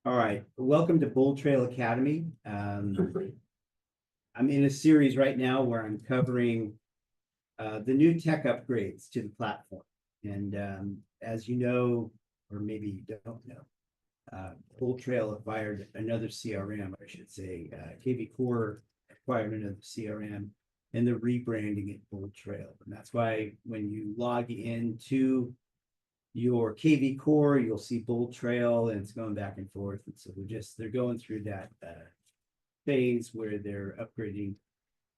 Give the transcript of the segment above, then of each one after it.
All right, welcome to BoldTrail Academy. I'm in a series right now where I'm covering the new tech upgrades to the platform. And as you know, or maybe you don't know, BoldTrail acquired another CRM, I should say. KV Core acquired another CRM, and they're rebranding it BoldTrail. And that's why when you log into your KV Core, you'll see BoldTrail, and it's going back and forth. And so they're going through that phase where they're upgrading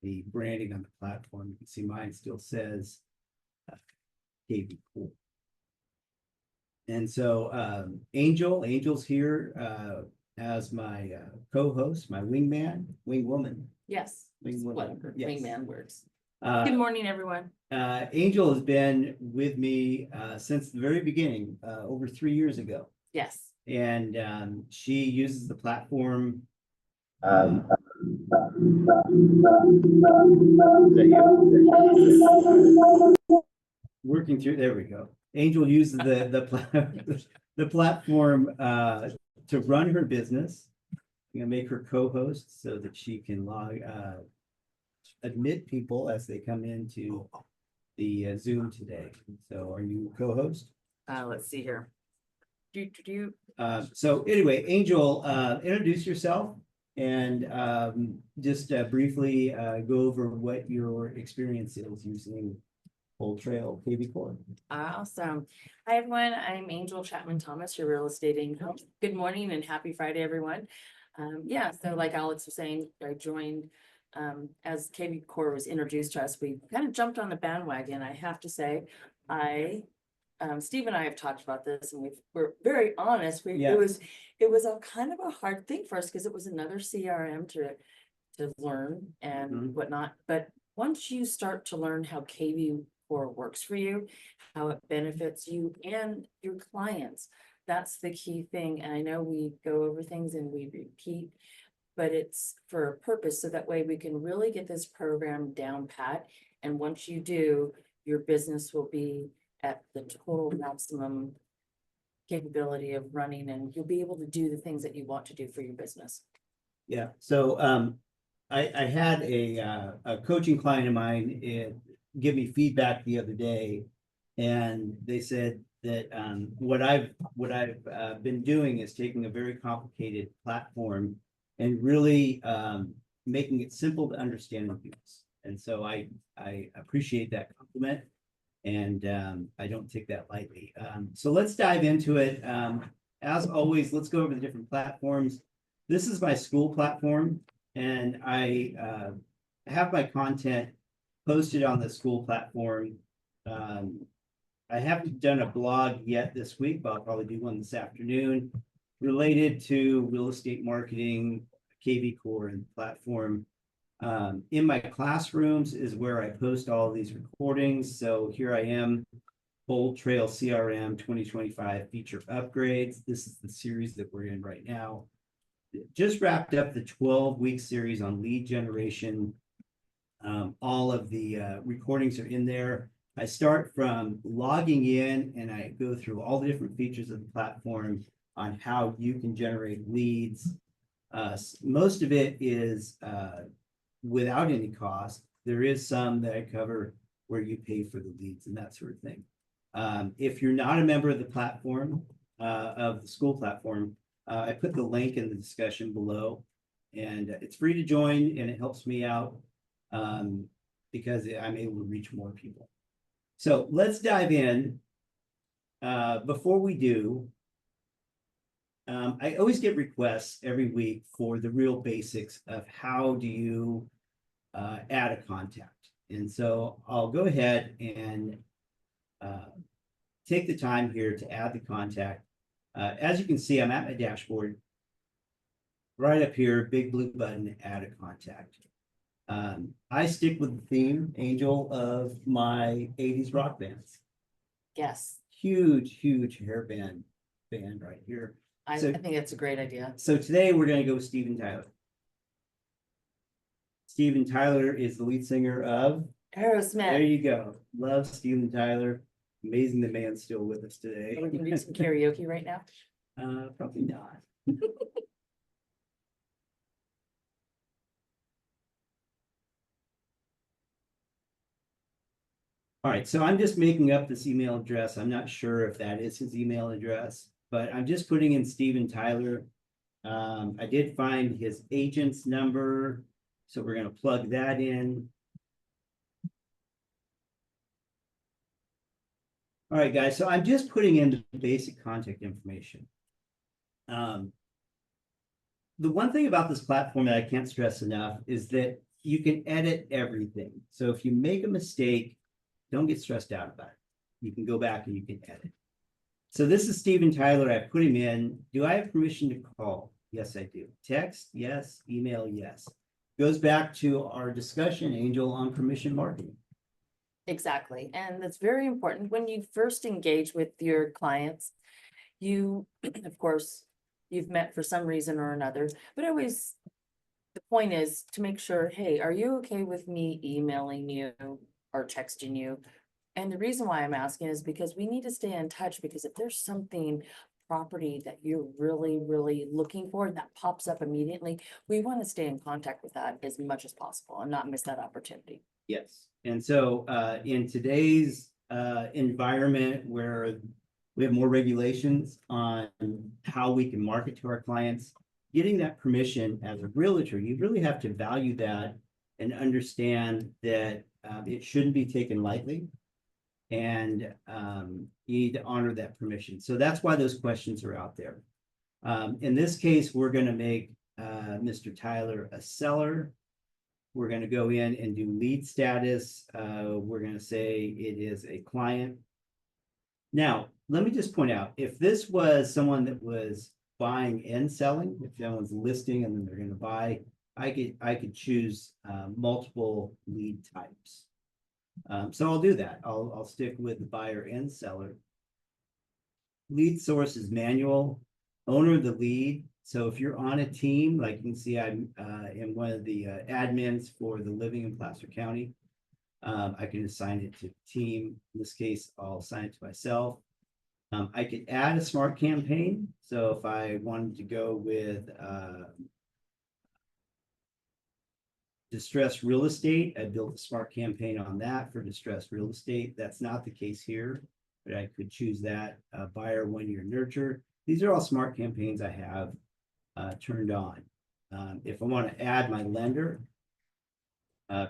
the branding on the platform. You can see mine still says KV Core. And so Angel's here as my co-host, my wingman, wingwoman. Yes, Wingwoman. Yes. wingman works. Good morning, everyone. Angel has been with me since the very beginning, over 3 years ago. Yes. And she uses the platform. Working through, there we go. Angel uses the platform to run her business. I'm gonna make her co-host so that she can admit people as they come into the Zoom today. So are you co-host? Let's see here. So anyway, Angel, introduce yourself and just briefly go over what your experience is using BoldTrail KV Core. Awesome. Hi, everyone. I'm Angel Chapman Thomas, your real estate income. Good morning and happy Friday, everyone. Yeah, so like Alex was saying, I joined as KV Core was introduced to us. We kind of jumped on the bandwagon. I have to say, Steve and I have talked about this, and we're very honest. It was a kind of a hard thing for us because it was another CRM to learn and whatnot. But once you start to learn how KV Core works for you, how it benefits you and your clients, that's the key thing. And I know we go over things and we repeat, but it's for a purpose, so that way we can really get this program down pat. And once you do, your business will be at the total maximum capability of running, and you'll be able to do the things that you want to do for your business. Yeah, so I had a coaching client of mine give me feedback the other day, and they said that what I've been doing is taking a very complicated platform and really making it simple to understand and use. And so I appreciate that compliment, and I don't take that lightly. So let's dive into it. As always, let's go over the different platforms. This is my school platform, and I have my content posted on the school platform. I haven't done a blog yet this week, but I'll probably do one this afternoon related to real estate marketing, KV Core, and the platform. In my classrooms is where I post all of these recordings. So here I am, BoldTrail CRM 2025 feature upgrades. This is the series that we're in right now. Just wrapped up the 12-week series on lead generation. All of the recordings are in there. I start from logging in, and I go through all the different features of the platform on how you can generate leads. Most of it is without any cost. There is some that I cover where you pay for the leads and that sort of thing. If you're not a member of the platform, of the school platform, I put the link in the discussion below, and it's free to join, and it helps me out because I'm able to reach more people. So let's dive in. Before we do, I always get requests every week for the real basics of how do you add a contact. And so I'll go ahead and take the time here to add the contact. As you can see, I'm at my dashboard. Right up here, big blue button, add a contact. I stick with the theme, Angel, of my 80s rock bands. Yes. Huge hair band right here. I think that's a great idea. So today we're going to go with Steven Tyler. Steven Tyler is the lead singer of Aerosmith. There you go. Love Steven Tyler. Amazing the man's still with us today. Are we going to do some karaoke right now? Probably not. All right, so I'm just making up this email address. I'm not sure if that is his email address, but I'm just putting in Steven Tyler. I did find his agent's number, so we're gonna plug that in. All right, guys, so I'm just putting in the basic contact information. The one thing about this platform that I can't stress enough is that you can edit everything. So if you make a mistake, don't get stressed out about it. You can go back and you can edit. So this is Steven Tyler. I put him in. Do I have permission to call? Yes, I do. Text? Yes. Email? Yes. Goes back to our discussion, Angel, on permission marketing. Exactly. And that's very important. When you first engage with your clients, you, of course, you've met for some reason or another, but always the point is to make sure, hey, are you okay with me emailing you or texting you? And the reason why I'm asking is because we need to stay in touch, because if there's something property that you're really, really looking for that pops up immediately, we want to stay in contact with that as much as possible and not miss that opportunity. Yes. And so in today's environment where we have more regulations on how we can market to our clients, getting that permission as a realtor, you really have to value that and understand that it shouldn't be taken lightly. And you need to honor that permission. So that's why those questions are out there. In this case, we're going to make Mr. Tyler a seller. We're going to go in and do lead status. We're going to say it is a client. Now, let me just point out, if this was someone that was buying and selling, if someone's listing and then they're going to buy, I could choose multiple lead types. So I'll do that. I'll stick with the buyer and seller. Lead source is manual. Owner of the lead. So if you're on a team, like you can see, I'm in one of the admins for the living in Placer County. I can assign it to team. In this case, I'll assign it to myself. I could add a smart campaign. So if I wanted to go with distressed real estate, I built a smart campaign on that for distressed real estate. That's not the case here, but I could choose that. Buyer 1 year nurture. These are all smart campaigns I have turned on. If I want to add my lender,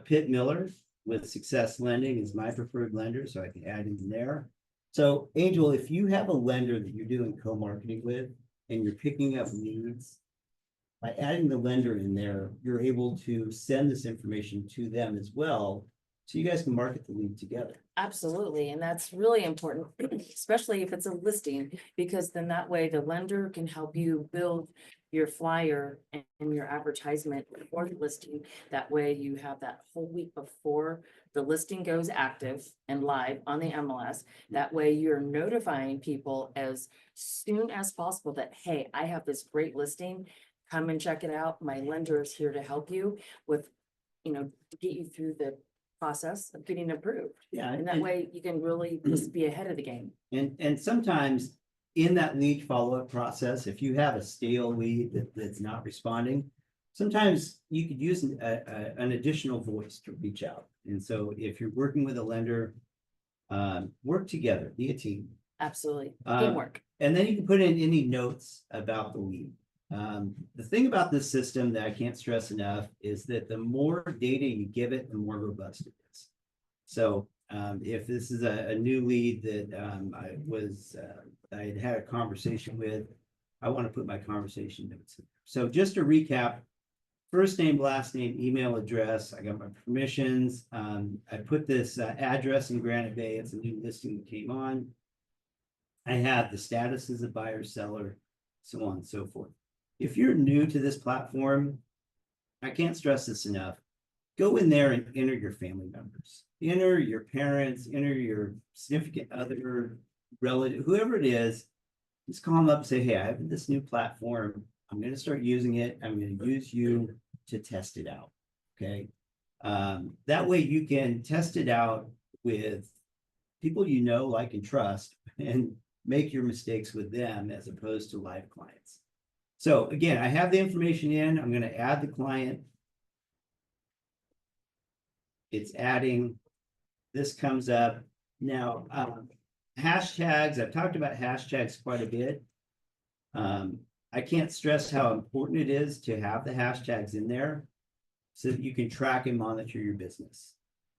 Pitt Miller with Success Lending is my preferred lender, so I can add in there. So Angel, if you have a lender that you're doing co-marketing with and you're picking up leads, by adding the lender in there, you're able to send this information to them as well, so you guys can market the lead together. Absolutely, and that's really important, especially if it's a listing, because then that way the lender can help you build your flyer and your advertisement for the listing. That way you have that whole week before the listing goes active and live on the MLS. That way you're notifying people as soon as possible that, hey, I have this great listing. Come and check it out. My lender is here to help you with, to get you through the process of getting approved. Yeah. And that way you can really just be ahead of the game. And sometimes in that lead follow-up process, if you have a stale lead that's not responding, sometimes you could use an additional voice to reach out. And so if you're working with a lender, work together, be a team. Absolutely. Teamwork. And then you can put in any notes about the lead. The thing about this system that I can't stress enough is that the more data you give it, the more robust it is. So if this is a new lead that I had a conversation with, I want to put my conversation notes in. So just to recap, first name, last name, email address. I got my permissions. I put this address in Granite Bay. It's a new listing that came on. I have the status as a buyer, seller, so on and so forth. If you're new to this platform, I can't stress this enough. Go in there and enter your family members, enter your parents, enter your significant other, relative, whoever it is. Just call them up and say, hey, I have this new platform. I'm going to start using it. I'm going to use you to test it out. Okay. That way you can test it out with people you know, like, and trust, and make your mistakes with them as opposed to live clients. So again, I have the information in, I'm gonna add the client. It's adding, this comes up. Now, hashtags, I've talked about hashtags quite a bit. I can't stress how important it is to have the hashtags in there so that you can track and monitor your business.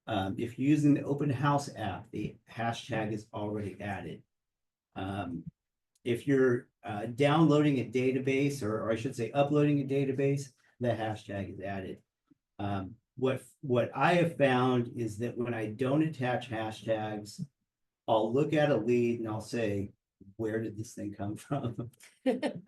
If you're using the Open House app, the hashtag is already added. If you're downloading a database, or I should say uploading a database, the hashtag is added. What I have found is that when I don't attach hashtags, I'll look at a lead and I'll say, where did this thing come from?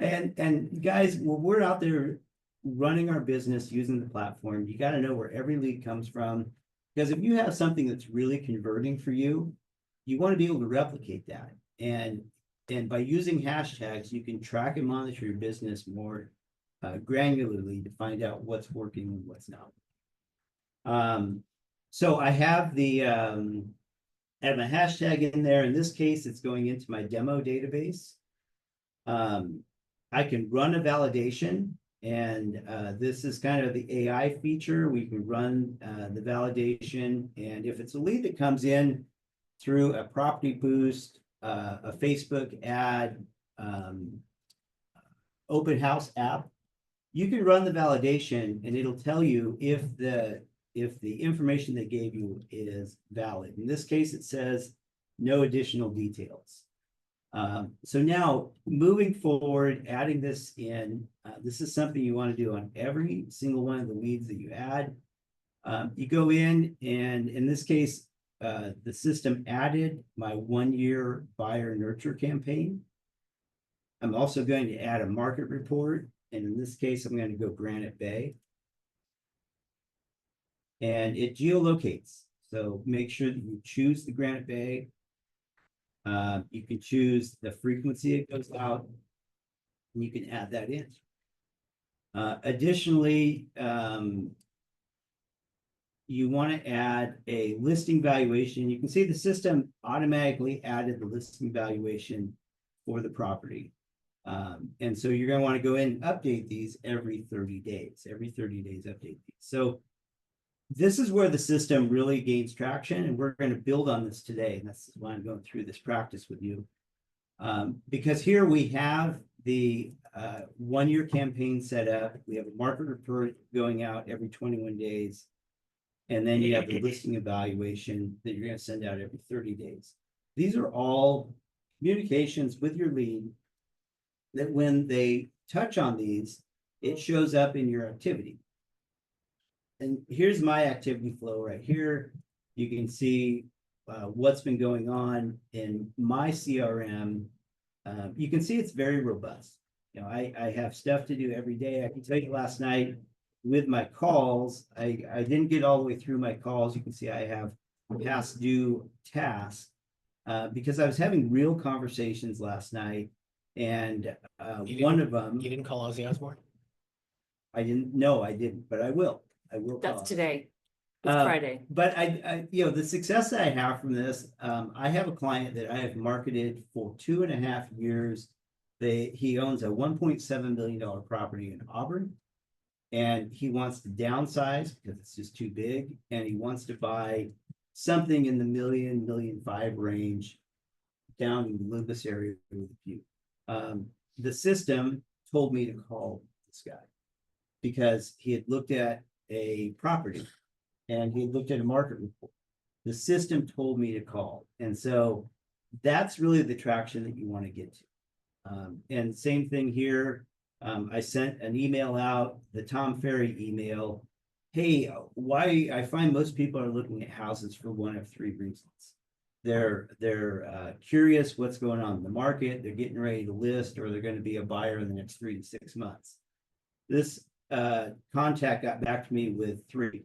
And guys, when we're out there running our business using the platform, you got to know where every lead comes from. Because if you have something that's really converting for you, you want to be able to replicate that. And by using hashtags, you can track and monitor your business more granularly to find out what's working and what's not. So I have the have a hashtag in there. In this case, it's going into my demo database. I can run a validation, and this is kind of the AI feature. We can run the validation, and if it's a lead that comes in through a property boost, a Facebook ad, open house app, you can run the validation and it'll tell you if the information they gave you is valid. In this case, it says no additional details. So now moving forward, adding this in, this is something you want to do on every single one of the leads that you add. You go in, and in this case, the system added my 1-year buyer nurture campaign. I'm also going to add a market report. And in this case, I'm going to go Granite Bay. And it geolocates. So make sure that you choose the Granite Bay. You can choose the frequency it goes out, and you can add that in. Additionally, you want to add a listing valuation. You can see the system automatically added the listing valuation for the property. And so you're going to want to go in and update these every 30 days. Every 30 days, update these. So this is where the system really gains traction, and we're going to build on this today. And that's why I'm going through this practice with you. Because here we have the 1-year campaign set up. We have a market report going out every 21 days. And then you have the listing evaluation that you're going to send out every 30 days. These are all communications with your lead that when they touch on these, it shows up in your activity. And here's my activity flow right here. You can see what's been going on in my CRM. You can see it's very robust. You know, I have stuff to do every day. I can tell you last night with my calls, I didn't get all the way through my calls. You can see I have past due tasks because I was having real conversations last night. And one of them, You didn't call Ozzy Osbourne? I didn't know, I didn't, but I will. I will. That's call. today. It's Friday. But I, you know, the success that I have from this, I have a client that I have marketed for 2.5 years. He owns a $1.7 million property in Auburn, and he wants to downsize because it's just too big, and he wants to buy something in the $1 million, $1.5 million range down in the Lucas area with a few. The system told me to call this guy because he had looked at a property and he had looked at a market report. The system told me to call. And so that's really the traction that you want to get to. And same thing here. I sent an email out, the Tom Ferry email. Hey, why I find most people are looking at houses for one of 3 reasons. They're curious what's going on in the market. They're getting ready to list, or they're going to be a buyer in the next 3 to 6 months. This contact got back to me with 3.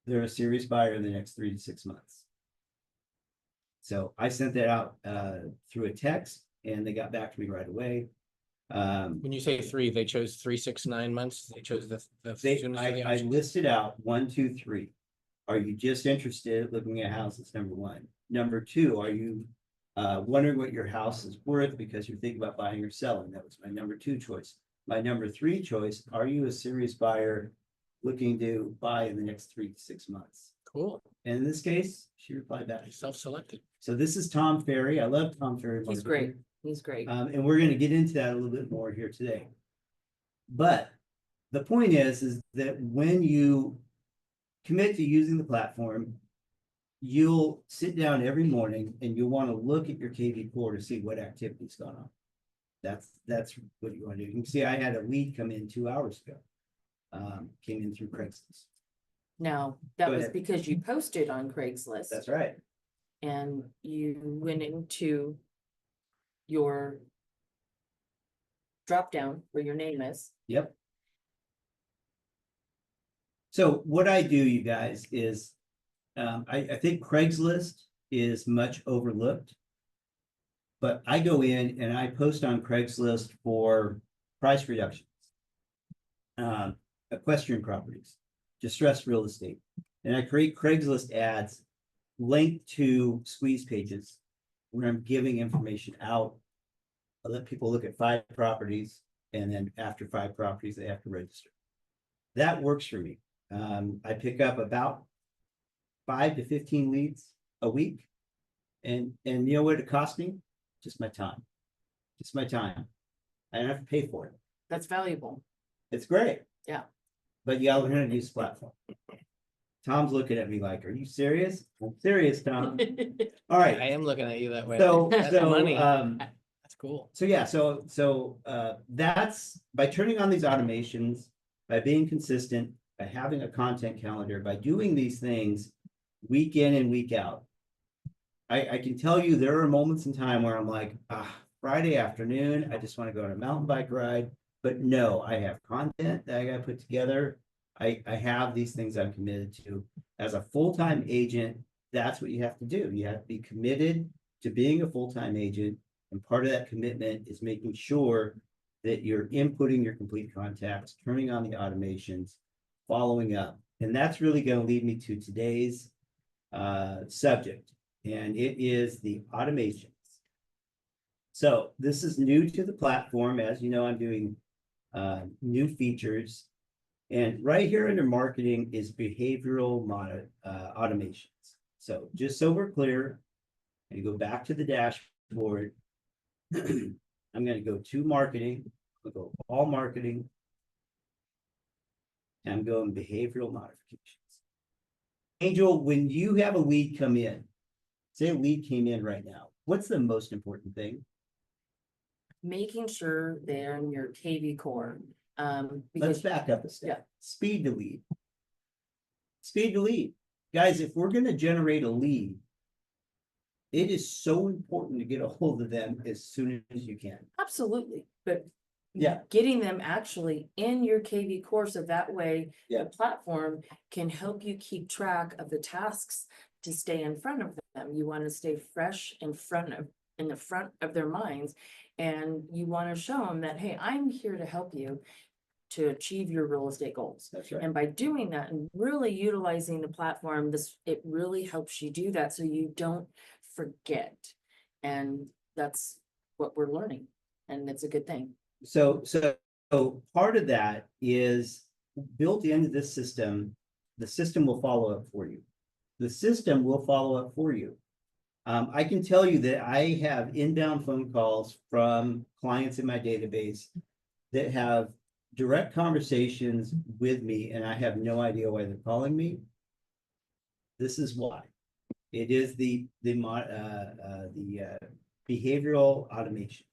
They're a serious buyer in the next 3 to 6 months. So I sent that out through a text, and they got back to me right away. When you say 3, they chose 3, 6, 9 months. They chose the soonest of the I options? listed out 1, 2, 3. Are you just interested in looking at houses? Number 1. Number 2, are you wondering what your house is worth because you're thinking about buying or selling. That was my number 2 choice. My number 3 choice, are you a serious buyer looking to buy in the next 3 to 6 months? Cool. And in this case, she replied back. Self-selected. So this is Tom Ferry. I love Tom Ferry. He's marketing. great. He's great. And we're going to get into that a little bit more here today. But the point is that when you commit to using the platform, you'll sit down every morning and you'll want to look at your KV core to see what activity's going on. That's what you want to do. You can see I had a lead come in 2 hours ago. Came in through Craigslist. Now, that Go was ahead. because you posted on Craigslist. That's right. And you went into your drop down where your name is. Yep. So what I do, you guys, is I think Craigslist is much overlooked. But I go in and I post on Craigslist for price reductions, equestrian properties, distressed real estate. And I create Craigslist ads linked to squeeze pages where I'm giving information out. I let people look at 5 properties, and then after 5 properties, they have to register. That works for me. I pick up about 5 to 15 leads a week. And you know what it costs me? Just my time. Just my time. I don't have to pay for it. That's valuable. It's great. Yeah. But you gotta learn how to use the platform. Tom's looking at me like, are you serious? I'm serious, Tom. All I right. am looking at you that way. So, That's money. that's cool. So yeah, that's by turning on these automations, by being consistent, by having a content calendar, by doing these things week in and week out. I can tell you there are moments in time where I'm like, Friday afternoon, I just want to go on a mountain bike ride. But no, I have content that I got to put together. I have these things I'm committed to. As a full-time agent, that's what you have to do. You have to be committed to being a full-time agent. And part of that commitment is making sure that you're inputting your complete contacts, turning on the automations, following up. And that's really going to lead me to today's subject. And it is the automations. So this is new to the platform. As you know, I'm doing new features. And right here under marketing is behavioral automations. So just so we're clear, and go back to the dashboard. I'm going to go to marketing. I'll go all marketing. And I'm going behavioral modifications. Angel, when you have a lead come in, say a lead came in right now, what's the most important thing? Making sure they're in your KV core. Let's Because back up a step. Yeah. Speed to lead. Speed to lead. Guys, if we're going to generate a lead, it is so important to get a hold of them as soon as you can. absolutely, but Yeah. getting them actually in your KV core, so that way Yeah. the platform can help you keep track of the tasks to stay in front of them. You want to stay fresh in the front of their minds, and you want to show them that, hey, I'm here to help you to achieve your real estate goals. That's right. And by doing that and really utilizing the platform, it really helps you do that so you don't forget. And that's what we're learning, and it's a good thing. So part of that is built into this system. The system will follow up for you. The system will follow up for you. I can tell you that I have inbound phone calls from clients in my database that have direct conversations with me, and I have no idea why they're calling me. This is why. It is the behavioral automations.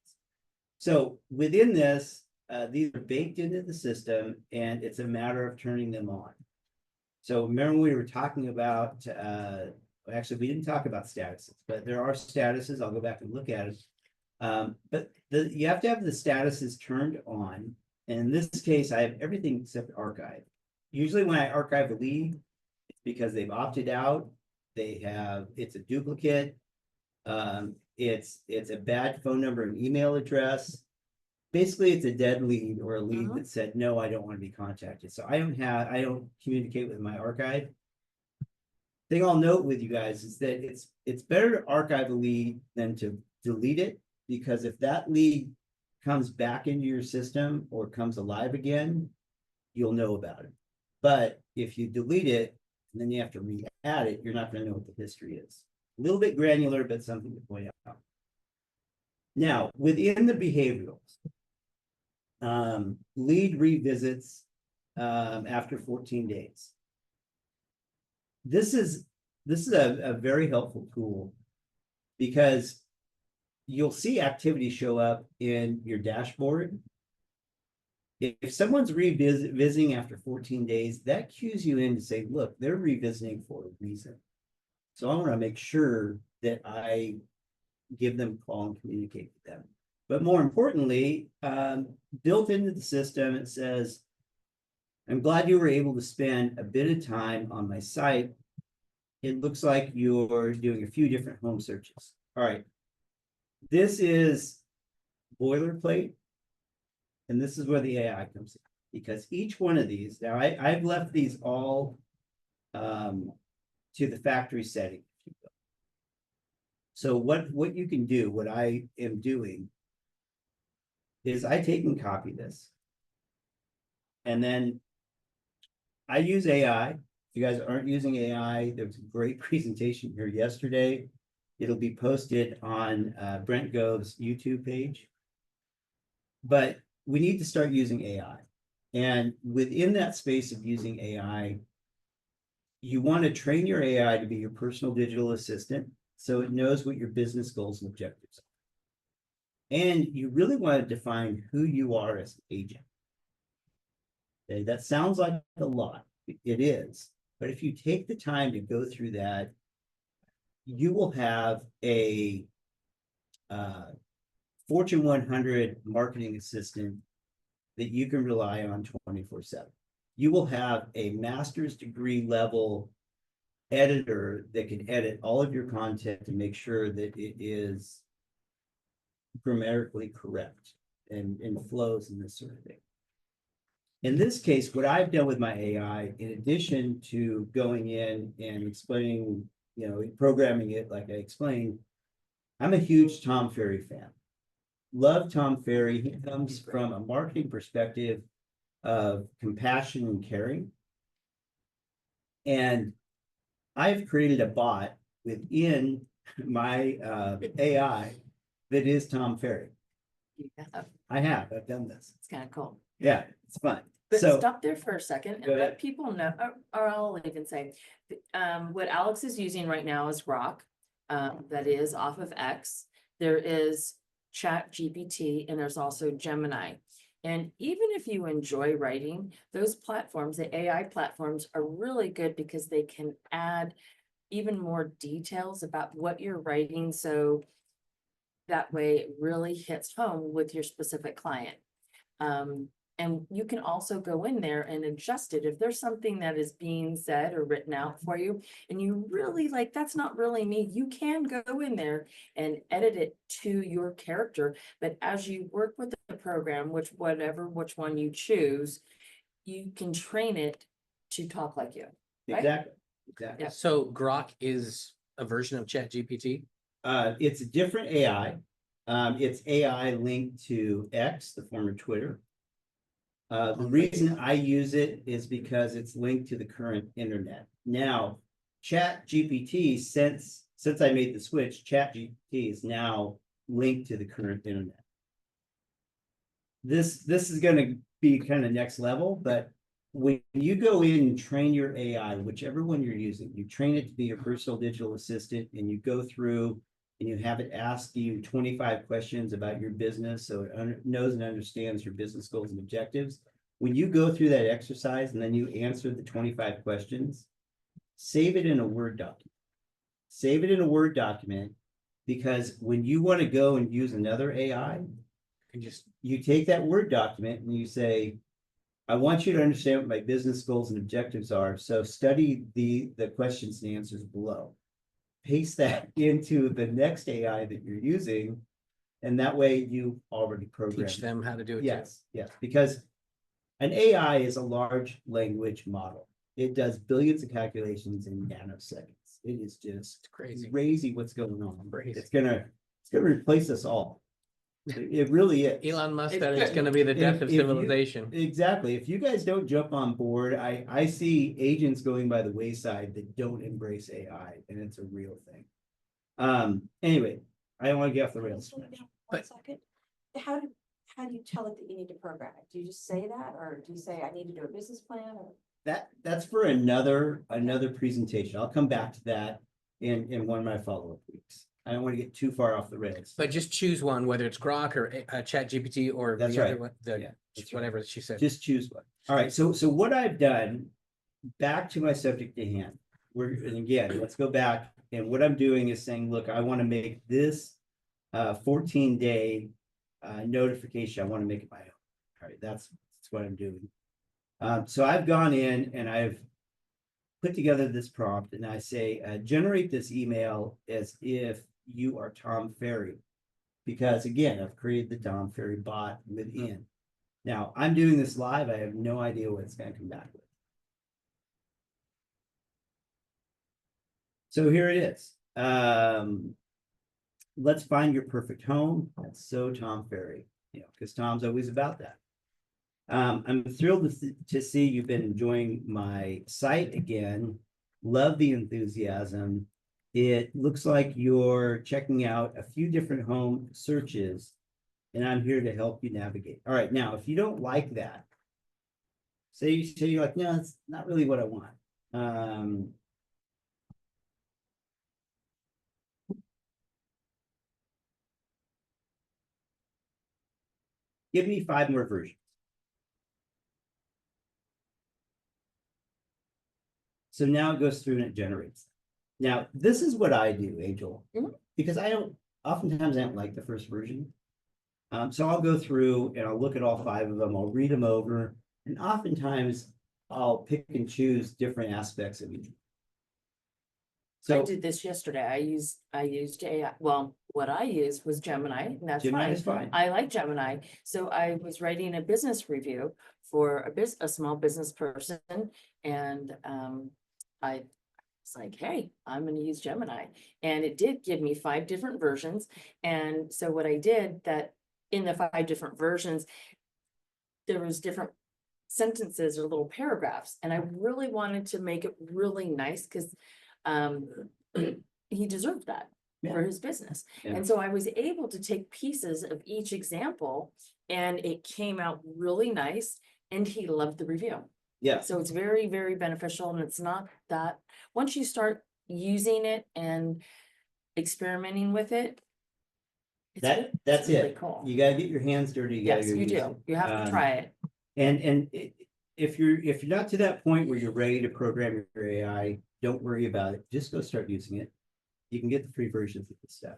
So within this, these are baked into the system, and it's a matter of turning them on. So remember we were talking about, actually, we didn't talk about statuses, but there are statuses. I'll go back and look at it. But you have to have the statuses turned on. And in this case, I have everything except archive. Usually when I archive a lead, it's because they've opted out. It's a duplicate. It's a bad phone number and email address. Basically, it's a dead lead or a lead that said, no, I don't want to be contacted. So I don't communicate with my archive. thing I'll note with you guys is that it's better to archive a lead than to delete it, because if that lead comes back into your system or comes alive again, you'll know about it. But if you delete it and then you have to re-add it, you're not going to know what the history is. A little bit granular, but something to point out. Now, within the behaviorals, lead revisits after 14 days. This is a very helpful tool, because you'll see activity show up in your dashboard. If someone's revisiting after 14 days, that cues you in to say, look, they're revisiting for a reason. So I want to make sure that I give them a call and communicate with them. But more importantly, built into the system, it says, I'm glad you were able to spend a bit of time on my site. It looks like you're doing a few different home searches. All right. This is boilerplate. And this is where the AI comes in, because each one of these, now I've left these all to the factory setting. So what you can do, what I am doing, is I take and copy this. And then I use AI. If you guys aren't using AI, there was a great presentation here yesterday. It'll be posted on Brent Gove's YouTube page. But we need to start using AI. And within that space of using AI, you want to train your AI to be your personal digital assistant, so it knows what your business goals and objectives are. And you really want to define who you are as an agent. Okay, that sounds like a lot. It is. But if you take the time to go through that, you will have a Fortune 100 marketing assistant that you can rely on 24/7. You will have a master's degree level editor that can edit all of your content to make sure that it is grammatically correct and flows and this sort of thing. In this case, what I've done with my AI, in addition to going in and explaining, programming it like I explained, I'm a huge Tom Ferry fan. Love Tom Ferry. He comes from a marketing perspective of compassion and caring. And I've created a bot within my AI that is Tom Ferry. I have. I've done this. It's kind of cool. Yeah, it's fun. But So stop there for a second Go and ahead. let people know, or I'll even say, what Alex is using right now is Grok, that is off of X. There is Chat GPT, and there's also Gemini. And even if you enjoy writing, those platforms, the AI platforms, are really good because they can add even more details about what you're writing. So that way it really hits home with your specific client. And you can also go in there and adjust it. If there's something that is being said or written out for you, and you really like, that's not really me, you can go in there and edit it to your character. But as you work with the program, which one you choose, you can train it to talk like you. Right? exactly. Yeah. So Grok is a version of Chat GPT? It's a different AI. It's AI linked to X, the former Twitter. The reason I use it is because it's linked to the current internet. Now, Chat GPT, since I made the switch, Chat GPT is now linked to the current internet. This is going to be kind of next level, but when you go in and train your AI, whichever one you're using, you train it to be your personal digital assistant, and you go through and you have it ask you 25 questions about your business, so it knows and understands your business goals and objectives. When you go through that exercise and then you answer the 25 questions, save it in a Word document. Save it in a Word document, because when you want to go and use another AI, you take that Word document and you say, I want you to understand what my business goals and objectives are, so study the questions and answers below. Paste that into the next AI that you're using, and that way you already programmed. Teach them how to do it. Yes, yes, because an AI is a large language model. It does billions of calculations in nanoseconds. It is just Crazy. crazy what's going on. Crazy. It's gonna replace us all. It really is. Elon Musk It's said it's good. gonna be the death of If you- civilization. Exactly. If you guys don't jump on board, I see agents going by the wayside that don't embrace AI, and it's a real thing. Anyway, I don't want to get off the rails. Slow down But- 1 second. How do you tell it that you need to program it? Do you just say that, or do you say, I need to do a business plan, or? That's for another presentation. I'll come back to that in one of my follow-up weeks. I don't want to get too far off the rails. But just choose one, whether it's Grok or Chat GPT or That's the other right. one, Yeah, the that's right. whatever she said. Just choose one. All right, so what I've done, back to my subject at hand. And again, let's go back, and what I'm doing is saying, look, I want to make this 14-day notification. I want to make it my own. All right, that's what I'm doing. So I've gone in and I've put together this prompt, and I say, generate this email as if you are Tom Ferry. Because again, I've created the Tom Ferry bot within. Now, I'm doing this live. I have no idea what it's going to come back with. So here it is. Let's find your perfect home. That's so Tom Ferry, because Tom's always about that. I'm thrilled to see you've been enjoying my site again. Love the enthusiasm. It looks like you're checking out a few different home searches, and I'm here to help you navigate. All right, now, if you don't like that, say you're like, no, it's not really what I want. Give me 5 more versions. So now it goes through and it generates. Now, this is what I do, Angel, because oftentimes I don't like the first version. So I'll go through and I'll look at all 5 of them. I'll read them over, and oftentimes I'll pick and choose different aspects of each. I So did this yesterday. I used AI. Well, what I used was Gemini, and that's Gemini fine. is fine. I like Gemini. So I was writing a business review for a small business person, and I was like, hey, I'm gonna use Gemini. And it did give me 5 different versions. And so what I did, that in the 5 different versions, there was different sentences or little paragraphs, and I really wanted to make it really nice because he deserved that for his business. Yeah. And so I was able to take pieces of each example, and it came out really nice, and he loved the review. Yeah, So it's very, very beneficial, and it's not that, once you start using it and experimenting with it, that's really it. cool. You gotta get your hands dirty. Yes, you do. You have to try it. And if you're not to that point where you're ready to program your AI, don't worry about it. Just go start using it. You can get the free versions of this stuff.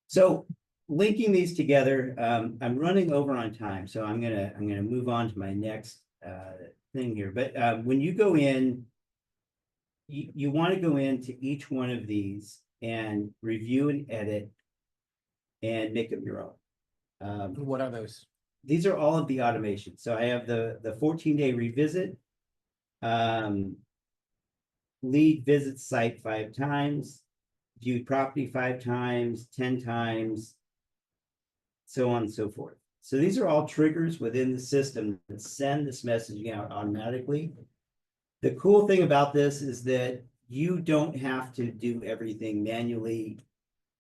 So linking these together, I'm running over on time, so I'm gonna move on to my next thing here. But when you go in, you want to go into each one of these and review and edit and make them your own. What are those? These are all of the automations. So I have the 14-day revisit, lead visit site 5 times, viewed property 5 times, 10 times, so on and so forth. So these are all triggers within the system that send this messaging out automatically. The cool thing about this is that you don't have to do everything manually.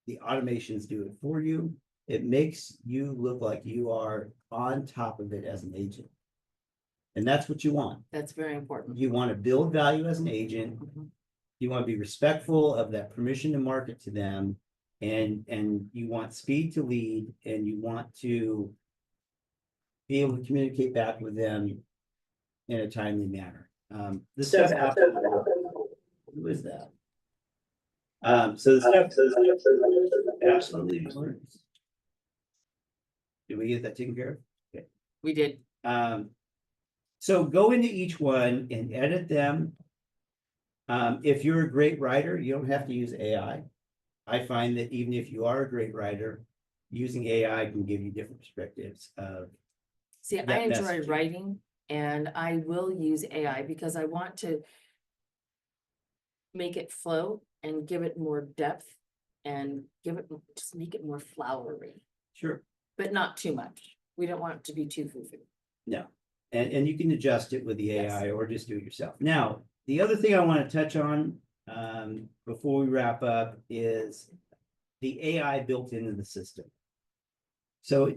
The automations do it for you. It makes you look like you are on top of it as an agent. And that's what you want. That's very important. You want to build value as an agent. You want to be respectful of that permission to market to them. And you want speed to lead, and you want to be able to communicate back with them in a timely manner. This stuff happens. Who is that? So the stuff absolutely works. Did we get that taken care of? Okay. We did. So go into each one and edit them. If you're a great writer, you don't have to use AI. I find that even if you are a great writer, using AI can give you different perspectives of See, I that enjoy messaging. writing And I will use AI because I want to make it flow and give it more depth and just make it more flowery, Sure. but not too much. We don't want it to be too foo-foo. No, and you can adjust it with the Yes. AI or just do it yourself. Now, the other thing I want to touch on before we wrap up is the AI built into the system. So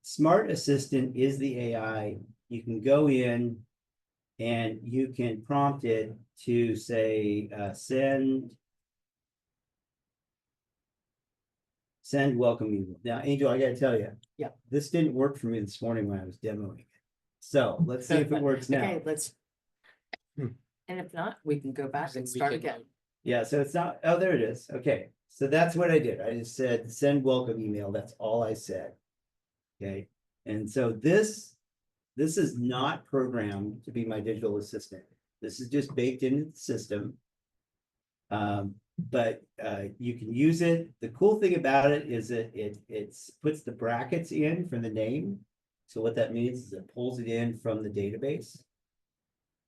Smart Assistant is the AI. You can go in and you can prompt it to say send welcome email. Now, Angel, I gotta tell you. Yeah. This didn't work for me this morning when I was demoing it. So let's see if it works now. Okay, let's. And if not, we can go back and We start can- again. Yeah, so it's not, oh, there it is. Okay, so that's what I did. I just said, send welcome email. That's all I said. Okay, and so this is not programmed to be my digital assistant. This is just baked into the system. But you can use it. The cool thing about it is that it puts the brackets in for the name. So what that means is it pulls it in from the database.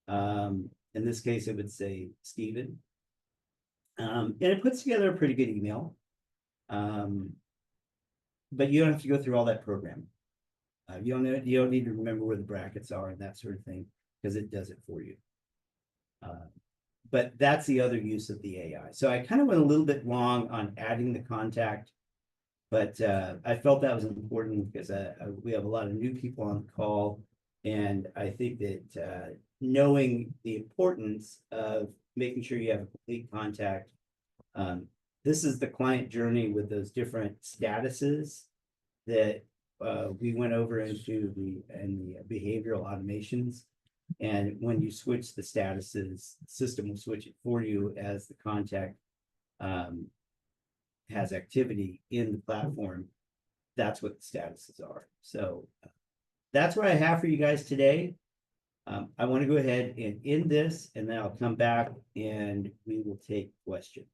In this case, it would say Stephen. And it puts together a pretty good email. But you don't have to go through all that programming. You don't need to remember where the brackets are and that sort of thing, because it does it for you. But that's the other use of the AI. So I kind of went a little bit long on adding the contact, but I felt that was important because we have a lot of new people on the call. And I think that knowing the importance of making sure you have a complete contact. This is the client journey with those different statuses that we went over into the behavioral automations. And when you switch the statuses, the system will switch it for you as the contact has activity in the platform. That's what the statuses are. So that's what I have for you guys today. I want to go ahead and end this, and then I'll come back and we will take questions.